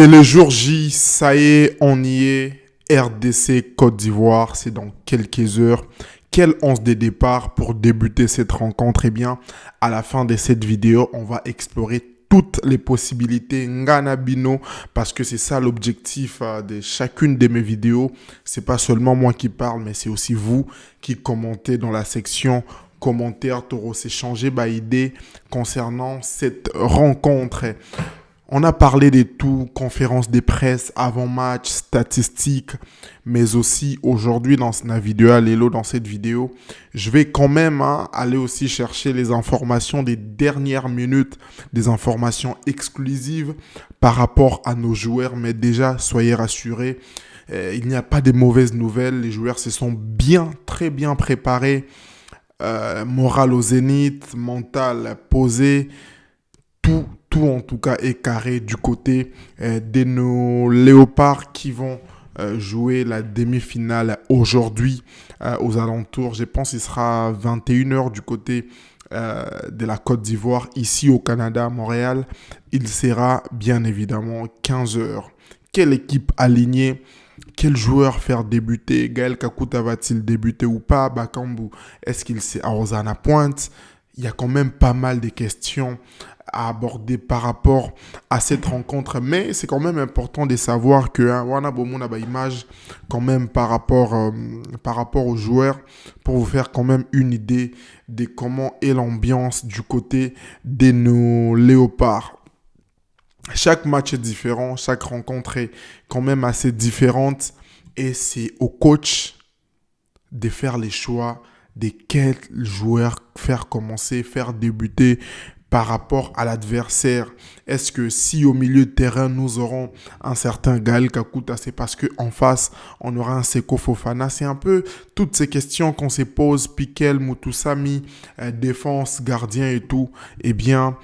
Et le jour J, ça y est, on y est. RDC Côte d'Ivoire, c'est dans quelques heures. Quel 11 de départ pour débuter cette rencontre? Eh bien, à la fin de cette vidéo, on va explorer toutes les possibilités Ngana Bino parce que c'est ça l'objectif de chacune de mes vidéos. C'est pas seulement moi qui parle, mais c'est aussi vous qui commentez dans la section commentaires, Taureau s'échanger idées concernant cette rencontre. On a parlé de tout, conférences de presse, avant-match, statistiques, mais aussi aujourd'hui dans la vidéo, dans cette vidéo, je vais quand même aller aussi chercher les informations des dernières minutes, des informations exclusives par rapport à nos joueurs. Mais déjà, soyez rassurés, il n'y a pas de mauvaises nouvelles. Les joueurs se sont très bien préparés, moral au zénith, mental posé, tout en tout cas est carré du côté de nos léopards qui vont jouer la demi-finale aujourd'hui aux alentours. Je pense qu'il sera 21h du côté de la Côte d'Ivoire, ici au Canada, à Montréal. Il sera bien évidemment 15h. Quelle équipe alignée? Quel joueur faire débuter? Gaël Kakuta va-t-il débuter ou pas? Bakambu, est-ce qu'il s'est arrosé à la pointe? Il y a quand même pas mal de questions à aborder par rapport à cette rencontre, mais c'est quand même important de savoir que wana bomona ba image quand même par rapport aux joueurs pour vous faire quand même une idée de comment est l'ambiance du côté de nos léopards. Chaque match est différent, chaque rencontre est quand même assez différente et c'est au coach de faire les choix de quels joueurs faire commencer, faire débuter par rapport à l'adversaire. Est-ce que si au milieu de terrain, nous aurons un certain Gaël Kakuta, c'est parce qu'en face, on aura un Seko Fofana? C'est un peu toutes ces questions qu'on se pose, Piquel, Moutoussamy, défense, gardien et tout. Eh bien,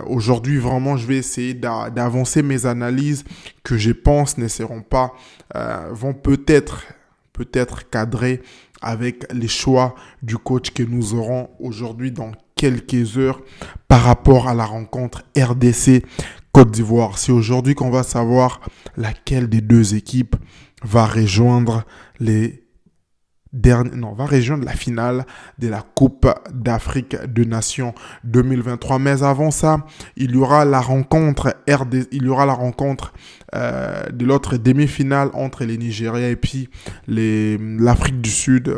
aujourd'hui, vraiment, je vais essayer d'avancer mes analyses que je pense ne seront pas, vont peut-être cadrées avec les choix du coach que nous aurons aujourd'hui dans quelques heures par rapport à la rencontre RDC Côte d'Ivoire. C'est aujourd'hui qu'on va savoir laquelle des deux équipes va rejoindre va rejoindre la finale de la Coupe d'Afrique des Nations 2023. Mais avant ça, il y aura la rencontre de l'autre demi-finale entre les Nigeria et puis l'Afrique du Sud,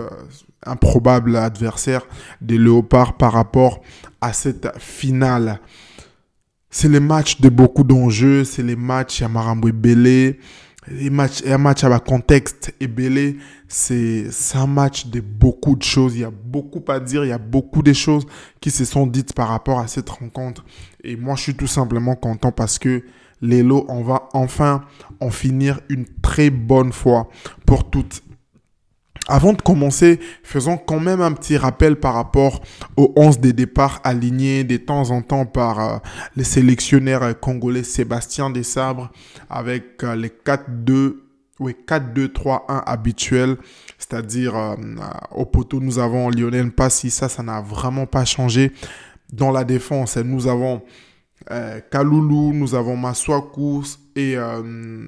un probable adversaire des Léopards par rapport à cette finale. C'est les matchs de beaucoup d'enjeux, c'est les matchs à Marambo et Belé. Un match à contexte et belé, c'est un match de beaucoup de choses. Il y a beaucoup à dire, il y a beaucoup de choses qui se sont dites par rapport à cette rencontre. Et moi, je suis tout simplement content parce que Lélo, on va enfin en finir une très bonne fois pour toutes. Avant de commencer, faisons quand même un petit rappel par rapport aux 11 des départs alignés de temps en temps par les sélectionneurs congolais Sébastien Desabre avec les 4-2-3-1 habituels. C'est-à-dire au poteau, nous avons Lionel Passy, ça n'a vraiment pas changé. Dans la défense, nous avons Kaloulou, nous avons Maswaku et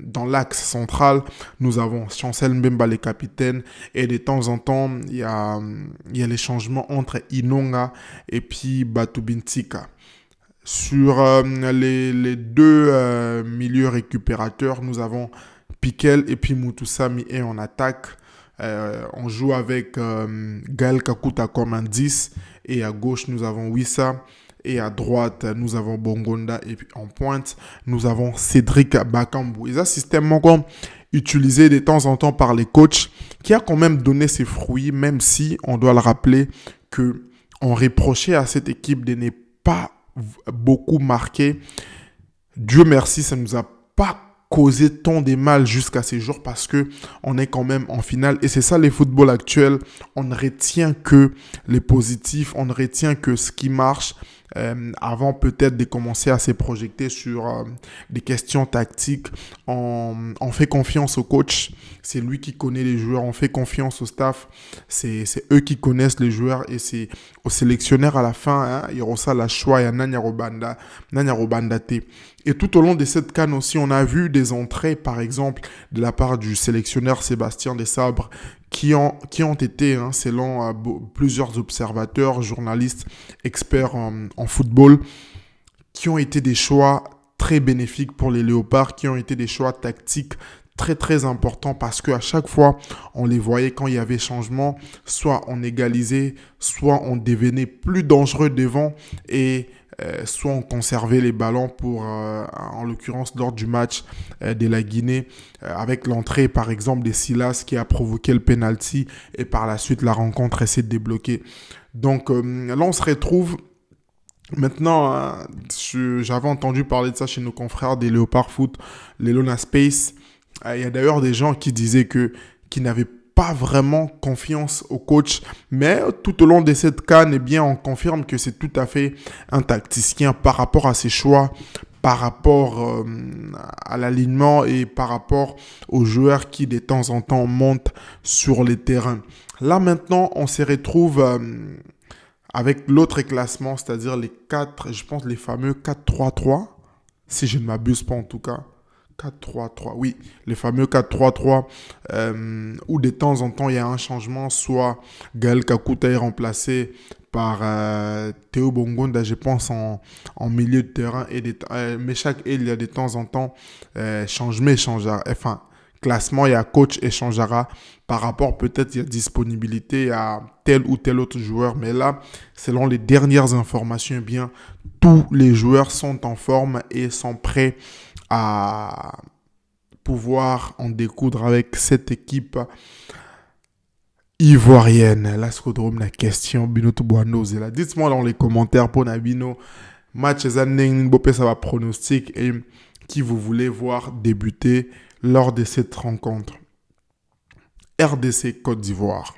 dans l'axe central, nous avons Chancel Mbemba, les capitaines. Et de temps en temps, il y a les changements entre Inonga et puis Batubintika. Sur les deux milieux récupérateurs, nous avons Piquel et puis Moutoussamy et en attaque. On joue avec Gaël Kakuta comme un 10 et à gauche, nous avons Wissa. Et à droite, nous avons Bongonda. Et puis en pointe, nous avons Cédric Bakambu. Et ça, système utilisé de temps en temps par les coachs qui a quand même donné ses fruits, même si on doit le rappeler qu'on reprochait à cette équipe de ne pas beaucoup marquer. Dieu merci, ça ne nous a pas causé tant de mal jusqu'à ces jours parce que on est quand même en finale et c'est ça le football actuel. On ne retient que les positifs, on ne retient que ce qui marche. avant peut-être de commencer à se projeter sur des questions tactiques. On fait confiance au coach, c'est lui qui connaît les joueurs, on fait confiance au staff, c'est eux qui connaissent les joueurs et c'est au sélectionneur à la fin, hein, Hirosa Lachwa et Nanyarobanda T. Et tout au long de cette CAN aussi, on a vu des entrées, par exemple, de la part du sélectionneur Sébastien Desabre, qui ont été, hein, selon plusieurs observateurs, journalistes, experts en football, qui ont été des choix très bénéfiques pour les Léopards, qui ont été des choix tactiques très très importants parce qu'à chaque fois, on les voyait quand il y avait changement, soit on égalisait, soit on devenait plus dangereux devant et soit on conservait les ballons pour, en l'occurrence, lors du match de la Guinée, avec l'entrée, par exemple, de Silas qui a provoqué le penalty et par la suite, la rencontre essaie de débloquer. Donc là, on se retrouve. Maintenant, j'avais entendu parler de ça chez nos confrères des Léopard Foot, les Lona Space. Il y a d'ailleurs des gens qui disaient qu'ils n'avaient pas vraiment confiance au coach. Mais tout au long de cette CAN, eh bien, on confirme que c'est tout à fait un tacticien par rapport à ses choix, par rapport à l'alignement et par rapport aux joueurs qui de temps en temps montent sur les terrains. Là maintenant, on se retrouve avec l'autre classement, c'est-à-dire les 4, je pense les fameux 4-3-3, si je ne m'abuse pas en tout cas. 4-3-3, oui, les fameux 4-3-3, où de temps en temps il y a un changement, soit Gaël Kakuta est remplacé par Théo Bongonda, je pense, en milieu de terrain, mais chaque il y a de temps en temps classement, il y a coach échangera par rapport peut-être il y a disponibilité à tel ou tel autre joueur, mais là, selon les dernières informations, eh bien, tous les joueurs sont en forme et sont prêts à pouvoir en découdre avec cette équipe ivoirienne. Là, Skodrom, la question, Bino Touboano, dites-moi dans les commentaires pour Nabino, match Zanen Bopé, ça va pronostic et qui vous voulez voir débuter lors de cette rencontre. RDC Côte d'Ivoire.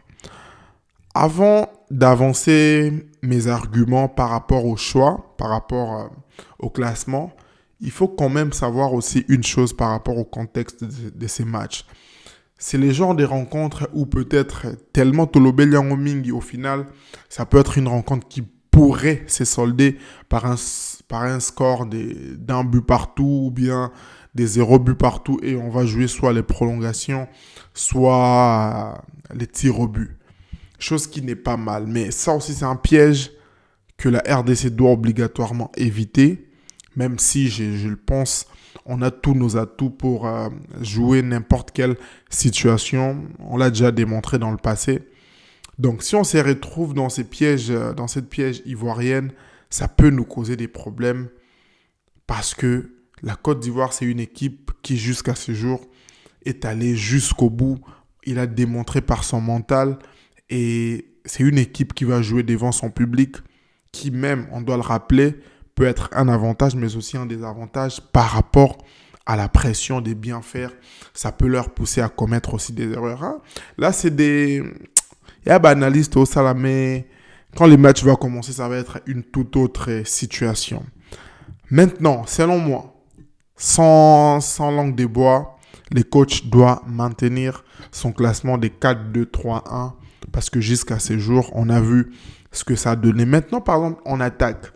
Avant d'avancer mes arguments par rapport au choix, par rapport au classement, il faut quand même savoir aussi une chose par rapport au contexte de ces matchs. C'est les genres de rencontres où peut-être tellement Tolobé Liangoming, au final, ça peut être une rencontre qui pourrait se solder par un score d'un but partout ou bien des 0 buts partout et on va jouer soit les prolongations, soit les tirs au but. Chose qui n'est pas mal. Mais ça aussi, c'est un piège que la RDC doit obligatoirement éviter. Même si, je le pense, on a tous nos atouts pour jouer n'importe quelle situation. On l'a déjà démontré dans le passé. Donc, si on se retrouve dans cette piège ivoirienne, ça peut nous causer des problèmes parce que la Côte d'Ivoire, c'est une équipe qui, jusqu'à ce jour, est allée jusqu'au bout. Il a démontré par son mental et c'est une équipe qui va jouer devant son public qui même, on doit le rappeler, peut être un avantage mais aussi un désavantage par rapport à la pression des bien faire. Ça peut leur pousser à commettre aussi des erreurs. Hein. Là, c'est des... Il y a banaliste au Salamé. Quand les matchs vont commencer, ça va être une toute autre situation. Maintenant, selon moi, sans langue de bois, le coach doit maintenir son classement des 4-2-3-1 parce que jusqu'à ce jour, on a vu ce que ça a donné. Maintenant, par exemple, on attaque.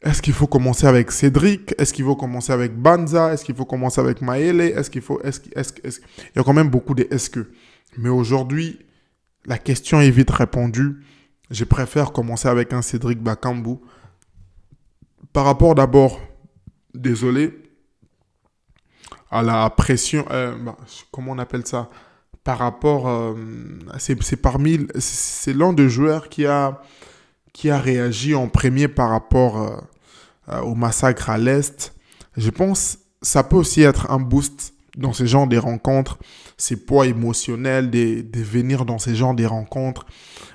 Est-ce qu'il faut commencer avec Cédric? Est-ce qu'il faut commencer avec Banza? Est-ce qu'il faut commencer avec Maele? Il y a quand même beaucoup de est-ce que. Mais aujourd'hui, la question est vite répondue. Je préfère commencer avec un Cédric Bakambu. Par rapport d'abord, désolé, à la pression, comment on appelle ça? Par rapport, c'est l'un des joueurs qui a réagi en premier par rapport au massacre à l'Est. Je pense que ça peut aussi être un boost dans ce genre de rencontres, ces poids émotionnels de venir dans ce genre de rencontres,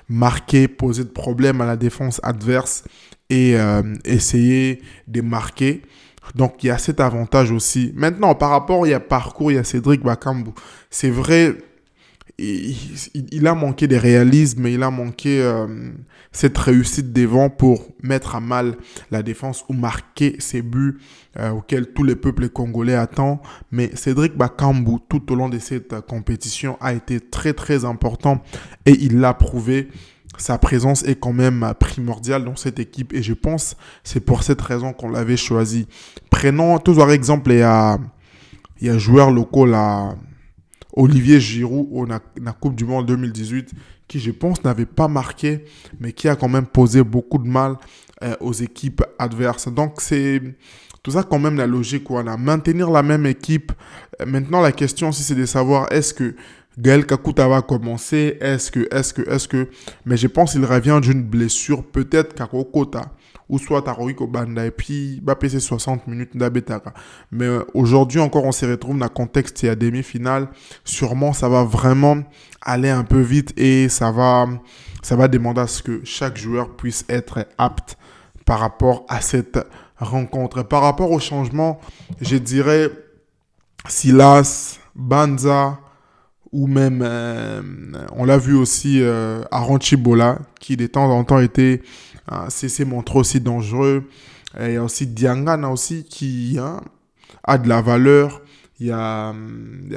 marquer, poser de problèmes à la défense adverse et essayer de marquer. Donc, il y a cet avantage aussi. Maintenant, par rapport, il y a Cédric Bakambu. C'est vrai, il a manqué de réalisme, mais il a manqué cette réussite devant pour mettre à mal la défense ou marquer ces buts auxquels tous les peuples congolais attendent. Mais Cédric Bakambu, tout au long de cette compétition, a été très très important et il l'a prouvé. Sa présence est quand même primordiale dans cette équipe et je pense que c'est pour cette raison qu'on l'avait choisi. Prenons toujours exemple, il y a joueur locaux là, Olivier Giroud au la Coupe du Monde 2018 qui je pense n'avait pas marqué mais qui a quand même posé beaucoup de mal aux équipes adverses. Donc c'est tout ça quand même la logique. Voilà. Maintenir la même équipe. Maintenant la question si c'est de savoir est-ce que Gaël Kakuta va commencer, est-ce que, mais je pense qu'il revient d'une blessure, peut-être Kakokota, ou soit Taroiko Banda, et puis va passer 60 minutes d'Abetaka. Mais aujourd'hui encore, on se retrouve dans le contexte, il y a demi-finale, sûrement ça va vraiment aller un peu vite et ça va demander à ce que chaque joueur puisse être apte par rapport à cette rencontre. Par rapport au changement, je dirais Silas, Banza, ou même, on l'a vu aussi, Aaron Chibola, qui de temps en temps était s'est montré aussi dangereux. Et il y a aussi Diangana aussi, qui a de la valeur. Il y a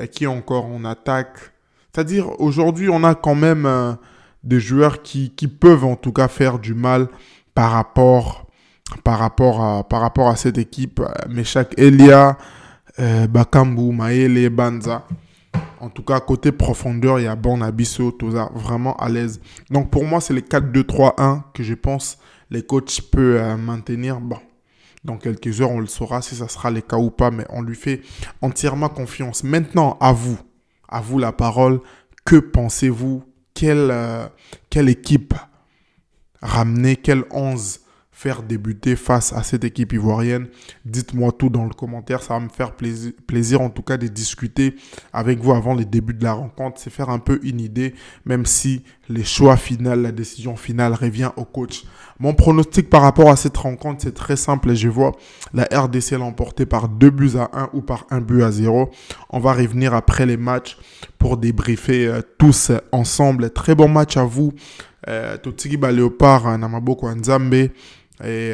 qui encore en attaque. C'est-à-dire, aujourd'hui, on a quand même des joueurs qui peuvent en tout cas faire du mal par rapport à cette équipe. Meshak Elia, Bakambu, Maele, Banza. En tout cas, côté profondeur, il y a Bornabisso, Toza, vraiment à l'aise. Donc pour moi, c'est les 4-2-3-1 que je pense les coachs peuvent maintenir. Bon, dans quelques heures, on le saura si ça sera le cas ou pas, mais on lui fait entièrement confiance. Maintenant, à vous la parole. Que pensez-vous? Quelle équipe ramener? Quel 11 faire débuter face à cette équipe ivoirienne? Dites-moi tout dans le commentaire, ça va me faire plaisir en tout cas de discuter avec vous avant le début de la rencontre, c'est faire un peu une idée, même si les choix finaux, la décision finale revient au coach. Mon pronostic par rapport à cette rencontre, c'est très simple et je vois la RDC l'emporter par 2-1 ou par 1-0. On va revenir après les matchs pour débriefer tous ensemble. Très bon match à vous. Totigi Léopard, Namaboko Nzambe. Et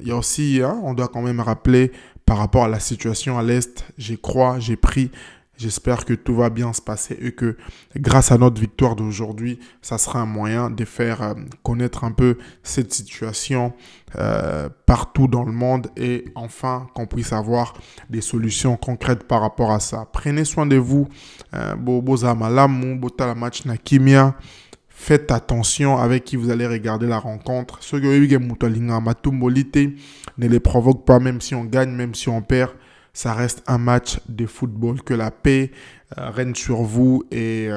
il y a aussi, on doit quand même rappeler par rapport à la situation à l'Est, j'y crois, j'ai pris, j'espère que tout va bien se passer et que grâce à notre victoire d'aujourd'hui, ça sera un moyen de faire connaître un peu cette situation partout dans le monde et enfin qu'on puisse avoir des solutions concrètes par rapport à ça. Prenez soin de vous, Boza Malamu, Bota match na Kimia. Faites attention avec qui vous allez regarder la rencontre. Ceux qui ne les provoquent pas, même si on gagne, même si on perd. Ça reste un match de football. Que la paix règne sur vous. Et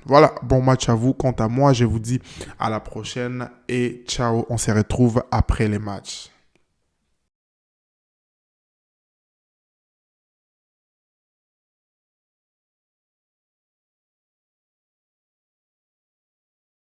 voilà, bon match à vous. Quant à moi, je vous dis à la prochaine et ciao. On se retrouve après les matchs.